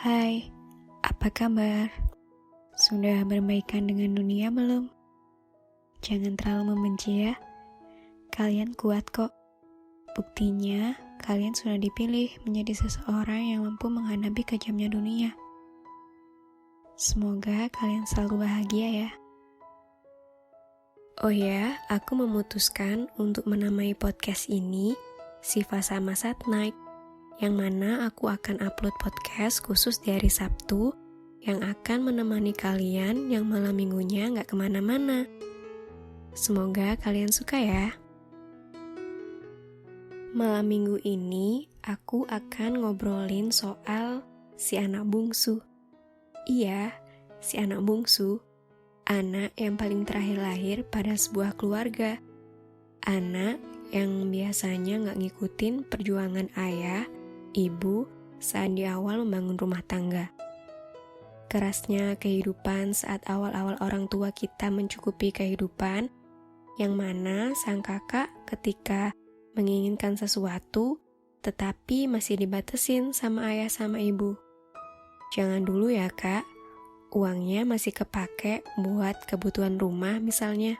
Hai, apa kabar? Sudah berbaikan dengan dunia belum? Jangan terlalu membenci ya. Kalian kuat kok. Buktinya, kalian sudah dipilih menjadi seseorang yang mampu menghadapi kejamnya dunia. Semoga kalian selalu bahagia ya. Oh ya, aku memutuskan untuk menamai podcast ini Siva sama Satnight, yang mana aku akan upload podcast khusus di hari Sabtu yang akan menemani kalian yang malam minggunya gak kemana-mana. Semoga kalian suka ya. Malam minggu ini aku akan ngobrolin soal si anak bungsu. Iya, si anak bungsu. Anak yang paling terakhir lahir pada sebuah keluarga. Anak yang biasanya gak ngikutin perjuangan ayah, ibu saat di awal membangun rumah tangga. Kerasnya kehidupan saat awal-awal orang tua kita mencukupi kehidupan, yang mana sang kakak ketika menginginkan sesuatu, tetapi masih dibatasin sama ayah sama ibu. Jangan dulu ya kak, uangnya masih kepake buat kebutuhan rumah misalnya.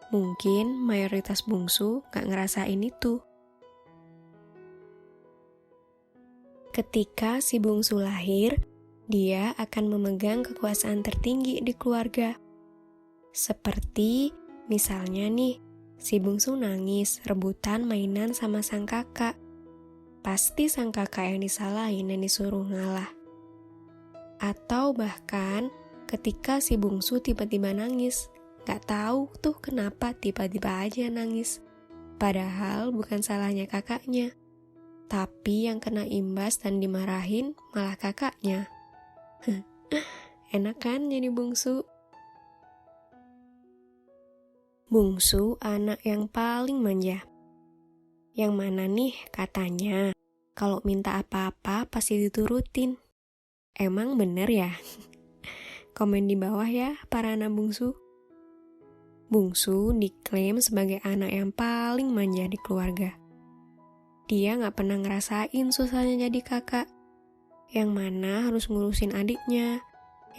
Mungkin mayoritas bungsu gak ngerasain itu. Ketika si bungsu lahir, dia akan memegang kekuasaan tertinggi di keluarga. Seperti misalnya nih, si bungsu nangis rebutan mainan sama sang kakak. Pasti sang kakak yang disalahin dan disuruh ngalah. Atau bahkan ketika si bungsu tiba-tiba nangis, gak tahu tuh kenapa tiba-tiba aja nangis. Padahal bukan salahnya kakaknya. Tapi yang kena imbas dan dimarahin malah kakaknya. Enak kan jadi bungsu? Bungsu anak yang paling manja. Yang mana nih katanya, kalau minta apa-apa pasti diturutin. Emang bener ya? Komen di bawah ya para anak bungsu. Bungsu diklaim sebagai anak yang paling manja di keluarga. Dia gak pernah ngerasain susahnya jadi kakak. Yang mana harus ngurusin adiknya,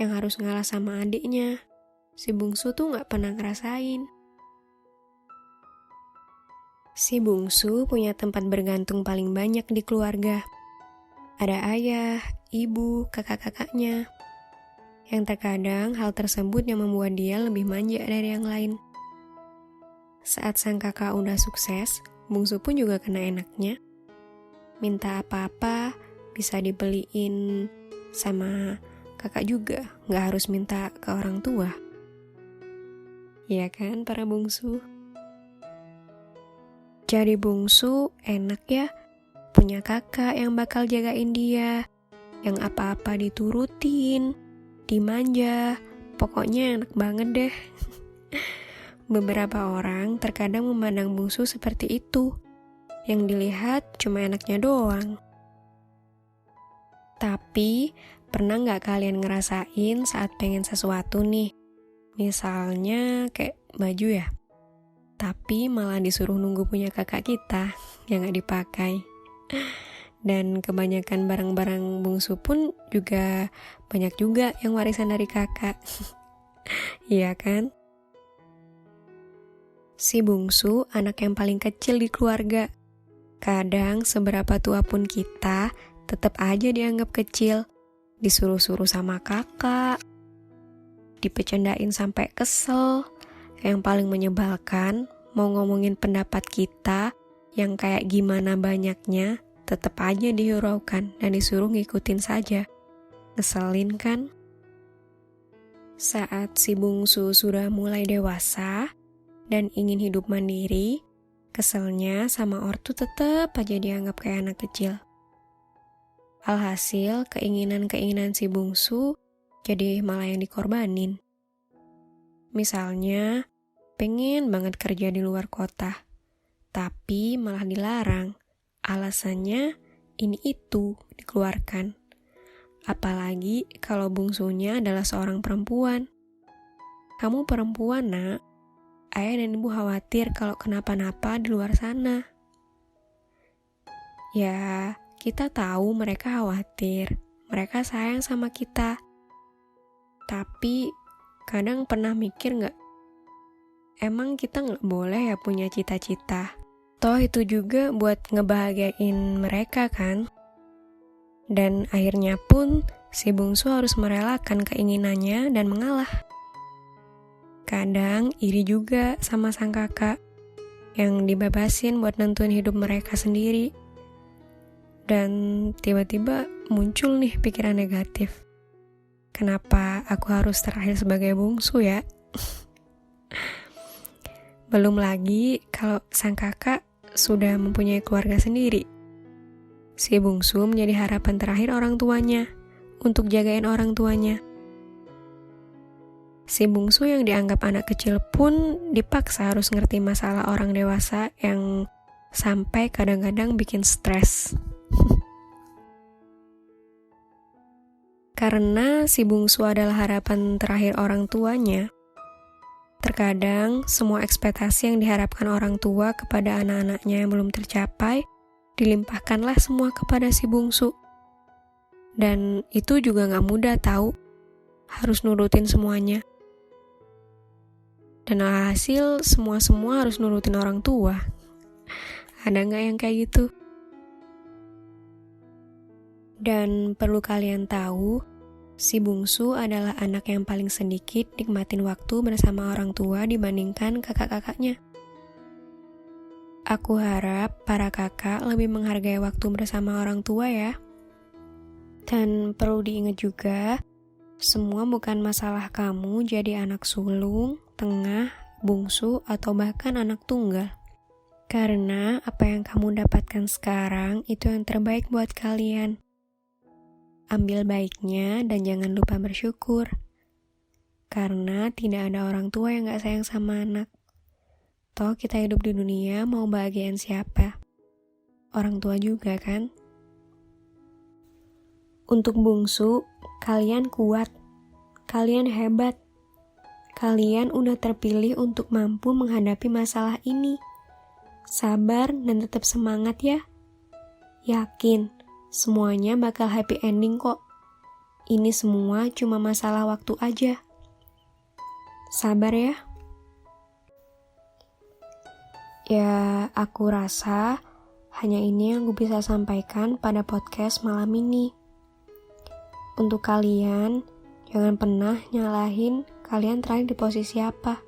yang harus ngalah sama adiknya. Si bungsu tuh gak pernah ngerasain. Si bungsu punya tempat bergantung paling banyak di keluarga. Ada ayah, ibu, kakak-kakaknya. Yang terkadang hal tersebut yang membuat dia lebih manja dari yang lain. Saat sang kakak udah sukses, bungsu pun juga kena enaknya. Minta apa-apa bisa dibeliin sama kakak juga, gak harus minta ke orang tua. Iya kan para bungsu? Jadi bungsu enak ya, punya kakak yang bakal jagain dia, yang apa-apa diturutin, dimanja, pokoknya enak banget deh. Beberapa orang terkadang memandang bungsu seperti itu, yang dilihat cuma enaknya doang. Tapi, pernah gak kalian ngerasain saat pengen sesuatu nih? Misalnya kayak baju ya? Tapi malah disuruh nunggu punya kakak kita yang gak dipakai. Dan kebanyakan barang-barang bungsu pun juga banyak juga yang warisan dari kakak. Iya kan? Si bungsu anak yang paling kecil di keluarga. Kadang seberapa tua pun kita tetap aja dianggap kecil. Disuruh-suruh sama kakak. Dipecandain sampai kesel. Yang paling menyebalkan, mau ngomongin pendapat kita yang kayak gimana banyaknya, tetap aja dihiraukan dan disuruh ngikutin saja. Ngeselin kan? Saat si bungsu sudah mulai dewasa dan ingin hidup mandiri, keselnya sama ortu tetap aja dianggap kayak anak kecil. Alhasil, keinginan-keinginan si bungsu jadi malah yang dikorbanin. Misalnya, pengen banget kerja di luar kota, tapi malah dilarang. Alasannya ini itu dikeluarkan. Apalagi kalau bungsunya adalah seorang perempuan. Kamu perempuan nak, ayah dan ibu khawatir kalau kenapa-napa di luar sana. Ya, kita tahu mereka khawatir, mereka sayang sama kita. Tapi kadang pernah mikir gak, emang kita gak boleh ya punya cita-cita? Toh itu juga buat ngebahagiain mereka kan? Dan akhirnya pun si bungsu harus merelakan keinginannya dan mengalah. Kadang iri juga sama sang kakak yang dibebasin buat nentuin hidup mereka sendiri. Dan tiba-tiba muncul nih pikiran negatif. Kenapa aku harus terakhir sebagai bungsu ya? Belum lagi kalau sang kakak sudah mempunyai keluarga sendiri. Si bungsu menjadi harapan terakhir orang tuanya untuk jagain orang tuanya. Si bungsu yang dianggap anak kecil pun dipaksa harus ngerti masalah orang dewasa yang sampai kadang-kadang bikin stres. Karena si bungsu adalah harapan terakhir orang tuanya, terkadang semua ekspektasi yang diharapkan orang tua kepada anak-anaknya yang belum tercapai, dilimpahkanlah semua kepada si bungsu. Dan itu juga gak mudah tahu, harus nurutin semuanya. Dan alhasil semua harus nurutin orang tua. Ada gak yang kayak gitu? Dan perlu kalian tahu, si bungsu adalah anak yang paling sedikit nikmatin waktu bersama orang tua dibandingkan kakak-kakaknya. Aku harap para kakak lebih menghargai waktu bersama orang tua ya. Dan perlu diingat juga, semua bukan masalah kamu jadi anak sulung, tengah, bungsu, atau bahkan anak tunggal. Karena apa yang kamu dapatkan sekarang itu yang terbaik buat kalian. Ambil baiknya dan jangan lupa bersyukur. Karena tidak ada orang tua yang gak sayang sama anak. Toh kita hidup di dunia mau bahagiain siapa? Orang tua juga kan? Untuk bungsu, kalian kuat. Kalian hebat. Kalian udah terpilih untuk mampu menghadapi masalah ini. Sabar dan tetap semangat ya. Yakin, semuanya bakal happy ending kok. Ini semua cuma masalah waktu aja. Sabar ya. Ya, aku rasa hanya ini yang gue bisa sampaikan pada podcast malam ini. Untuk kalian, jangan pernah nyalahin kalian terakhir di posisi apa.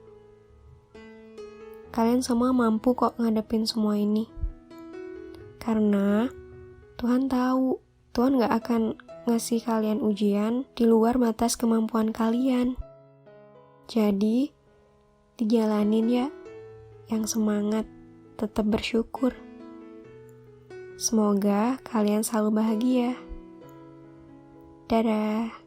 Kalian semua mampu kok ngadepin semua ini. Karena Tuhan tahu, Tuhan gak akan ngasih kalian ujian di luar batas kemampuan kalian. Jadi, dijalanin ya, yang semangat, tetap bersyukur. Semoga kalian selalu bahagia. Dadah.